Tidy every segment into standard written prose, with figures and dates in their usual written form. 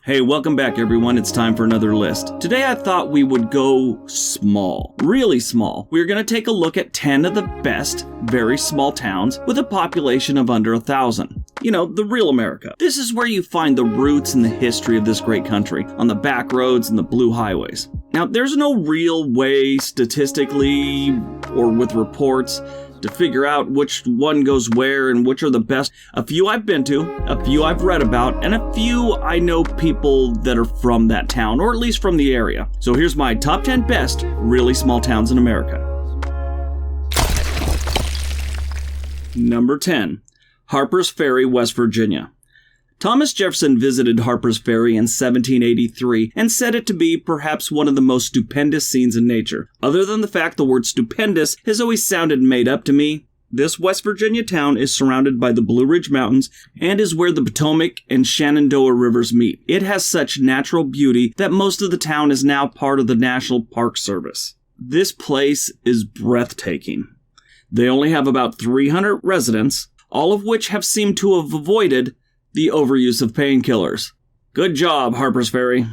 Hey, welcome back everyone, it's time for another list. Today I thought we would go small, really small. We're going to take a look at 10 of the best, very small towns with a population of under 1,000. You know, the real America. This is where you find the roots and the history of this great country, on the back roads and the blue highways. Now, there's no real way statistically or with reports to figure out which one goes where and which are the best. A few I've been to, a few I've read about, and a few I know people that are from that town, or at least from the area. So here's my top 10 best really small towns in America. Number 10, Harper's Ferry, West Virginia. Thomas Jefferson visited Harper's Ferry in 1783 and said it to be perhaps one of the most stupendous scenes in nature. Other than the fact the word stupendous has always sounded made up to me, this West Virginia town is surrounded by the Blue Ridge Mountains and is where the Potomac and Shenandoah rivers meet. It has such natural beauty that most of the town is now part of the National Park Service. This place is breathtaking. They only have about 300 residents, all of which have seemed to have avoided the overuse of painkillers. Good job, Harper's Ferry.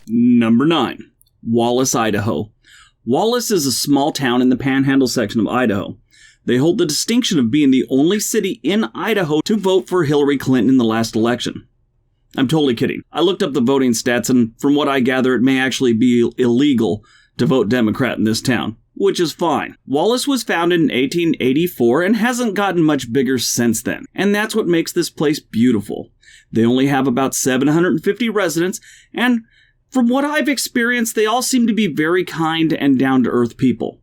Number 9, Wallace, Idaho. Wallace is a small town in the Panhandle section of Idaho. They hold the distinction of being the only city in Idaho to vote for Hillary Clinton in the last election. I'm totally kidding. I looked up the voting stats, and from what I gather, it may actually be illegal to vote Democrat in this town, which is fine. Wallace was founded in 1884 and hasn't gotten much bigger since then, and that's what makes this place beautiful. They only have about 750 residents, and from what I've experienced, they all seem to be very kind and down-to-earth people.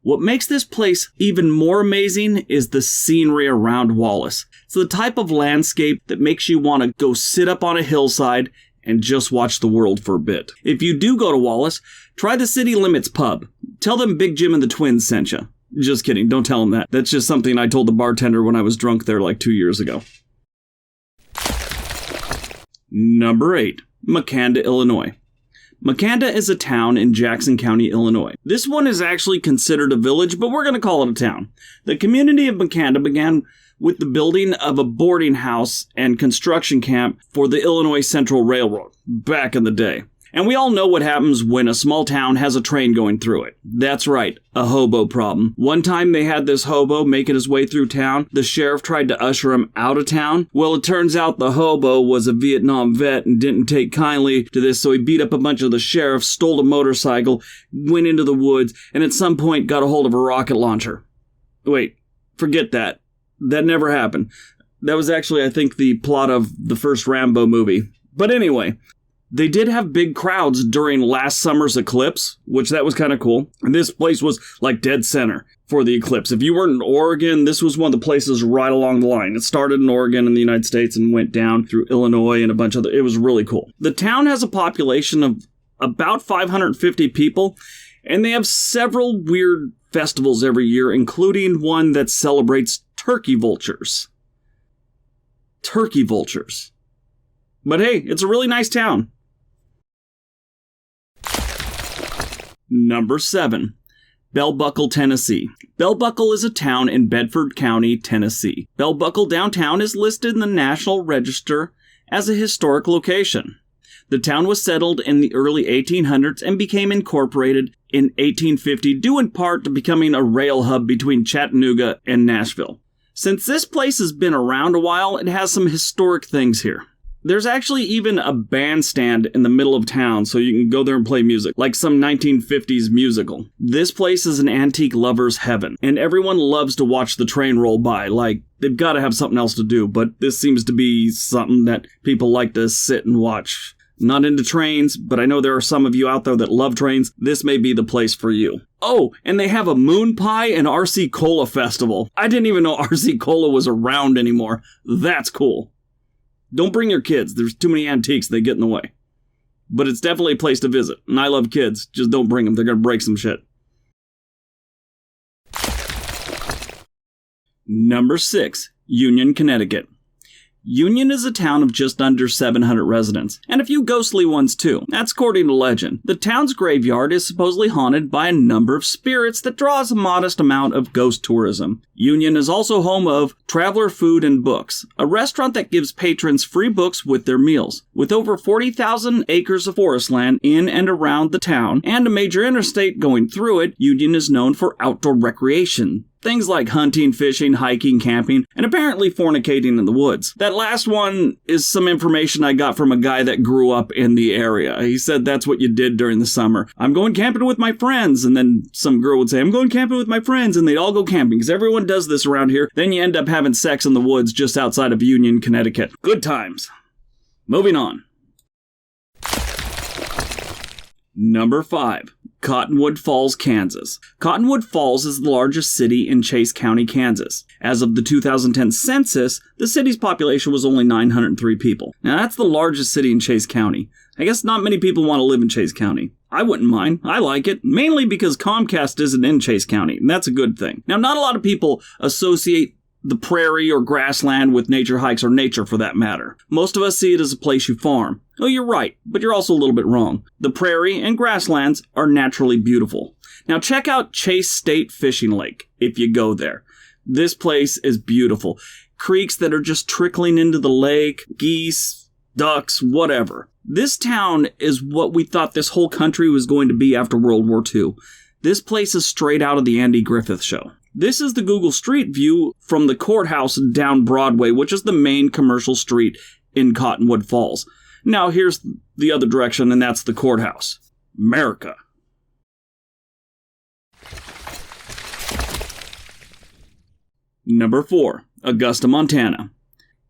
What makes this place even more amazing is the scenery around Wallace. It's the type of landscape that makes you want to go sit up on a hillside and just watch the world for a bit. If you do go to Wallace, try the City Limits pub. Tell them Big Jim and the Twins sent you. Just kidding, don't tell them that. That's just something I told the bartender when I was drunk there like 2 years ago. Number 8, Makanda, Illinois. Makanda is a town in Jackson County, Illinois. This one is actually considered a village, but we're going to call it a town. The community of Makanda began with the building of a boarding house and construction camp for the Illinois Central Railroad back in the day. And we all know what happens when a small town has a train going through it. That's right, a hobo problem. One time they had this hobo making his way through town. The sheriff tried to usher him out of town. Well, it turns out the hobo was a Vietnam vet and didn't take kindly to this, so he beat up a bunch of the sheriffs, stole a motorcycle, went into the woods, and at some point got a hold of a rocket launcher. Wait, forget that. That never happened. That was actually, I think, the plot of the first Rambo movie. But anyway, they did have big crowds during last summer's eclipse, which that was kind of cool. And this place was like dead center for the eclipse. If you weren't in Oregon, this was one of the places right along the line. It started in Oregon in the United States and went down through Illinois and a bunch of it was really cool. The town has a population of about 550 people, and they have several weird festivals every year, including one that celebrates turkey vultures. Turkey vultures. But hey, it's a really nice town. Number 7, Bell Buckle, Tennessee. Bell Buckle is a town in Bedford County, Tennessee. Bell Buckle downtown is listed in the National Register as a historic location. The town was settled in the early 1800s and became incorporated in 1850, due in part to becoming a rail hub between Chattanooga and Nashville. Since this place has been around a while, it has some historic things here. There's actually even a bandstand in the middle of town, so you can go there and play music, like some 1950s musical. This place is an antique lover's heaven, and everyone loves to watch the train roll by, like they've got to have something else to do, but this seems to be something that people like to sit and watch. Not into trains, but I know there are some of you out there that love trains. This may be the place for you. Oh, and they have a moon pie and RC Cola festival. I didn't even know RC Cola was around anymore. That's cool. Don't bring your kids. There's too many antiques. They get in the way. But it's definitely a place to visit. And I love kids. Just don't bring them. They're going to break some shit. Number 6, Union, Connecticut. Union is a town of just under 700 residents, and a few ghostly ones too. That's according to legend. The town's graveyard is supposedly haunted by a number of spirits that draws a modest amount of ghost tourism. Union is also home of Traveler Food and Books, a restaurant that gives patrons free books with their meals. With over 40,000 acres of forest land in and around the town, and a major interstate going through it, Union is known for outdoor recreation. Things like hunting, fishing, hiking, camping, and apparently fornicating in the woods. That last one is some information I got from a guy that grew up in the area. He said that's what you did during the summer. I'm going camping with my friends. And then some girl would say, I'm going camping with my friends. And they'd all go camping because everyone does this around here. Then you end up having sex in the woods just outside of Union, Connecticut. Good times. Moving on. Number 5. Cottonwood Falls, Kansas. Cottonwood Falls is the largest city in Chase County, Kansas. As of the 2010 census, the city's population was only 903 people. Now that's the largest city in Chase County. I guess not many people want to live in Chase County. I wouldn't mind. I like it, mainly because Comcast isn't in Chase County, and that's a good thing. Now, not a lot of people associate the prairie or grassland with nature hikes, or nature for that matter. Most of us see it as a place you farm. Oh, you're right, but you're also a little bit wrong. The prairie and grasslands are naturally beautiful. Now check out Chase State Fishing Lake if you go there. This place is beautiful. Creeks that are just trickling into the lake, geese, ducks, whatever. This town is what we thought this whole country was going to be after World War II. This place is straight out of the Andy Griffith Show. This is the Google Street View from the courthouse down Broadway, which is the main commercial street in Cottonwood Falls. Now here's the other direction, and that's the courthouse. America. Number 4. Augusta, Montana.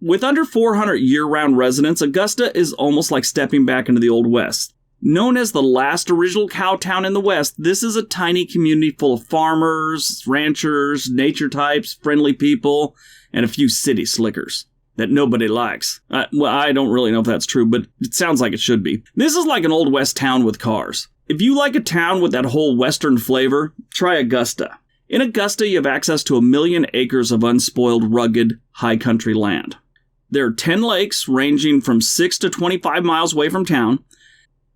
With under 400 year-round residents, Augusta is almost like stepping back into the Old West. Known as the last original cow town in the West, this is a tiny community full of farmers, ranchers, nature types, friendly people, and a few city slickers that nobody likes. Well, I don't really know if that's true, but it sounds like it should be. This is like an Old West town with cars. If you like a town with that whole Western flavor, try Augusta. In Augusta, you have access to 1 million acres of unspoiled, rugged, high country land. There are 10 lakes ranging from 6 to 25 miles away from town.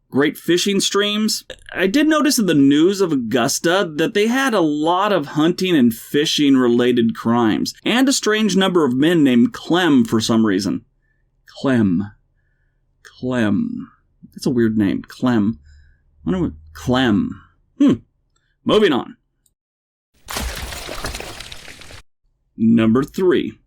Great fishing streams. I did notice in the news of Augusta that they had a lot of hunting and fishing related crimes, and a strange number of men named Clem for some reason. Clem. That's a weird name. Clem. I wonder what... Clem. Moving on. Number 3.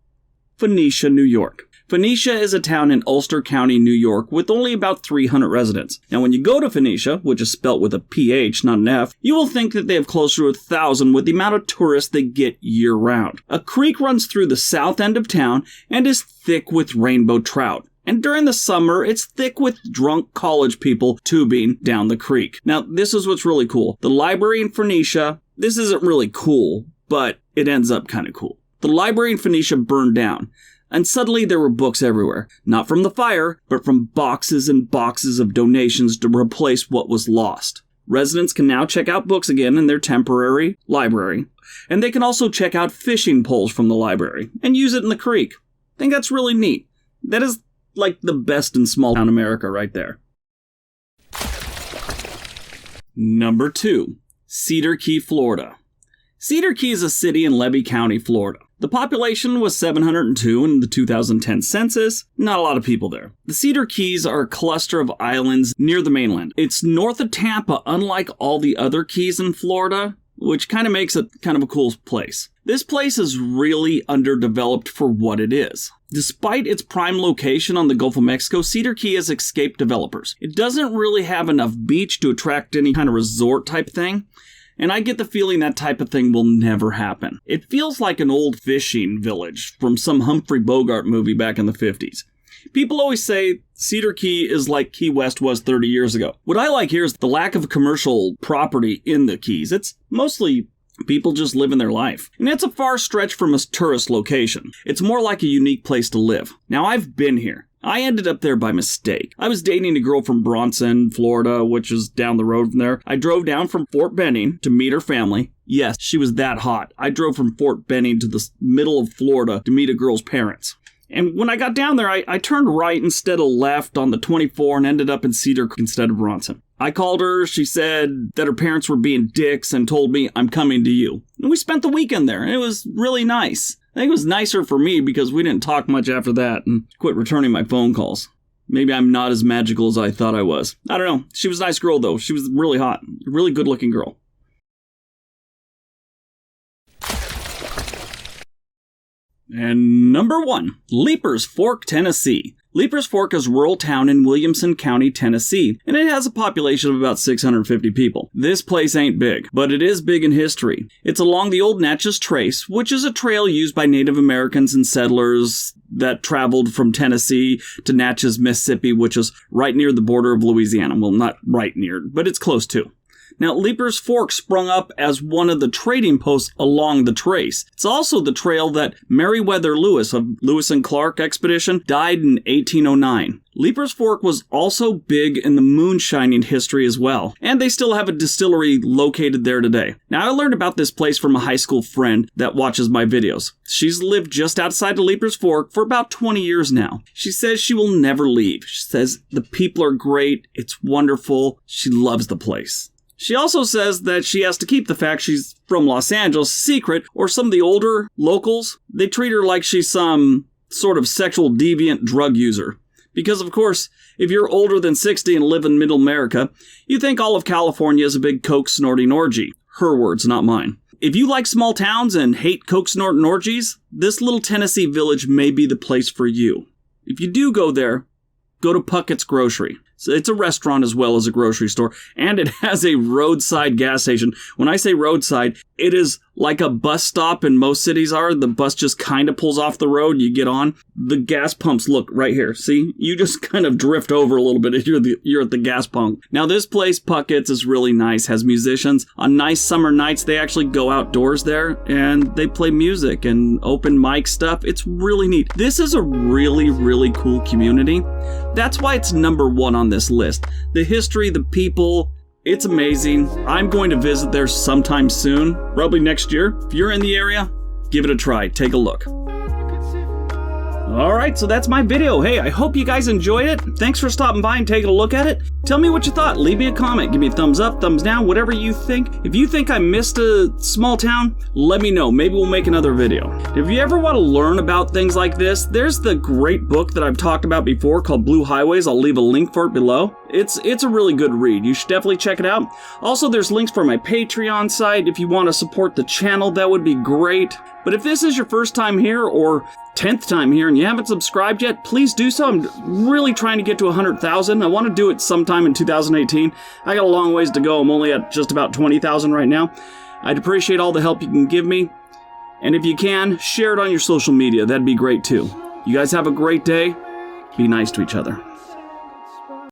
Phoenicia, New York. Phoenicia is a town in Ulster County, New York, with only about 300 residents. Now, when you go to Phoenicia, which is spelt with a PH, not an F, you will think that they have closer to 1,000 with the amount of tourists they get year-round. A creek runs through the south end of town and is thick with rainbow trout. And during the summer, it's thick with drunk college people tubing down the creek. Now, this is what's really cool. The library in Phoenicia, this isn't really cool, but it ends up kind of cool. The library in Phoenicia burned down. And suddenly there were books everywhere, not from the fire, but from boxes and boxes of donations to replace what was lost. Residents can now check out books again in their temporary library, and they can also check out fishing poles from the library and use it in the creek. I think that's really neat. That is like the best in small town America right there. Number 2. Cedar Key, Florida. Cedar Key is a city in Levy County, Florida. The population was 702 in the 2010 census. Not a lot of people there. The Cedar Keys are a cluster of islands near the mainland. It's north of Tampa, unlike all the other keys in Florida, which kind of makes it kind of a cool place. This place is really underdeveloped for what it is. Despite its prime location on the Gulf of Mexico, Cedar Key has escaped developers. It doesn't really have enough beach to attract any kind of resort type thing. And I get the feeling that type of thing will never happen. It feels like an old fishing village from some Humphrey Bogart movie back in the 50s. People always say Cedar Key is like Key West was 30 years ago. What I like here is the lack of commercial property in the Keys. It's mostly people just living their life. And it's a far stretch from a tourist location. It's more like a unique place to live. Now, I've been here. I ended up there by mistake. I was dating a girl from Bronson, Florida, which is down the road from there. I drove down from Fort Benning to meet her family. Yes, she was that hot. I drove from Fort Benning to the middle of Florida to meet a girl's parents. And when I got down there, I turned right instead of left on the 24 and ended up in Cedar Creek instead of Bronson. I called her. She said that her parents were being dicks and told me, I'm coming to you. And we spent the weekend there, and it was really nice. I think it was nicer for me because we didn't talk much after that and quit returning my phone calls. Maybe I'm not as magical as I thought I was. I don't know. She was a nice girl, though. She was really hot. A really good-looking girl. And number 1, Leapers Fork, Tennessee. Leapers Fork is a rural town in Williamson County, Tennessee, and it has a population of about 650 people. This place ain't big, but it is big in history. It's along the old Natchez Trace, which is a trail used by Native Americans and settlers that traveled from Tennessee to Natchez, Mississippi, which is right near the border of Louisiana. Well, not right near, but it's close to. Now, Leapers Fork sprung up as one of the trading posts along the trace. It's also the trail that Meriwether Lewis of Lewis and Clark expedition died in 1809. Leapers Fork was also big in the moonshining history as well, and they still have a distillery located there today. Now, I learned about this place from a high school friend that watches my videos. She's lived just outside of Leapers Fork for about 20 years now. She says she will never leave. She says the people are great, it's wonderful, she loves the place. She also says that she has to keep the fact she's from Los Angeles secret, or some of the older locals, they treat her like she's some sort of sexual deviant drug user. Because, of course, if you're older than 60 and live in Middle America, you think all of California is a big coke-snorting orgy. Her words, not mine. If you like small towns and hate coke-snorting orgies, this little Tennessee village may be the place for you. If you do go there, go to Puckett's Grocery. So it's a restaurant as well as a grocery store, and it has a roadside gas station. When I say roadside, it is like a bus stop in most cities are. The bus just kind of pulls off the road, you get on. The gas pumps, look right here. See, you just kind of drift over a little bit if you're at the gas pump. Now this place, Puckett's, is really nice, has musicians. On nice summer nights, they actually go outdoors there and they play music and open mic stuff. It's really neat. This is a really, really cool community. That's why it's number 1 on this list. The history, the people, it's amazing. I'm going to visit there sometime soon, probably next year. If you're in the area, give it a try. Take a look. Alright, so that's my video. Hey, I hope you guys enjoyed it. Thanks for stopping by and taking a look at it. Tell me what you thought. Leave me a comment. Give me a thumbs up, thumbs down, whatever you think. If you think I missed a small town, let me know. Maybe we'll make another video. If you ever want to learn about things like this, there's the great book that I've talked about before called Blue Highways. I'll leave a link for it below. It's a really good read. You should definitely check it out. Also, there's links for my Patreon site. If you want to support the channel, that would be great. But if this is your first time here or 10th time here and you haven't subscribed yet, please do so. I'm really trying to get to 100,000. I want to do it sometime in 2018. I got a long ways to go. I'm only at just about 20,000 right now. I'd appreciate all the help you can give me. And if you can, share it on your social media. That'd be great too. You guys have a great day. Be nice to each other.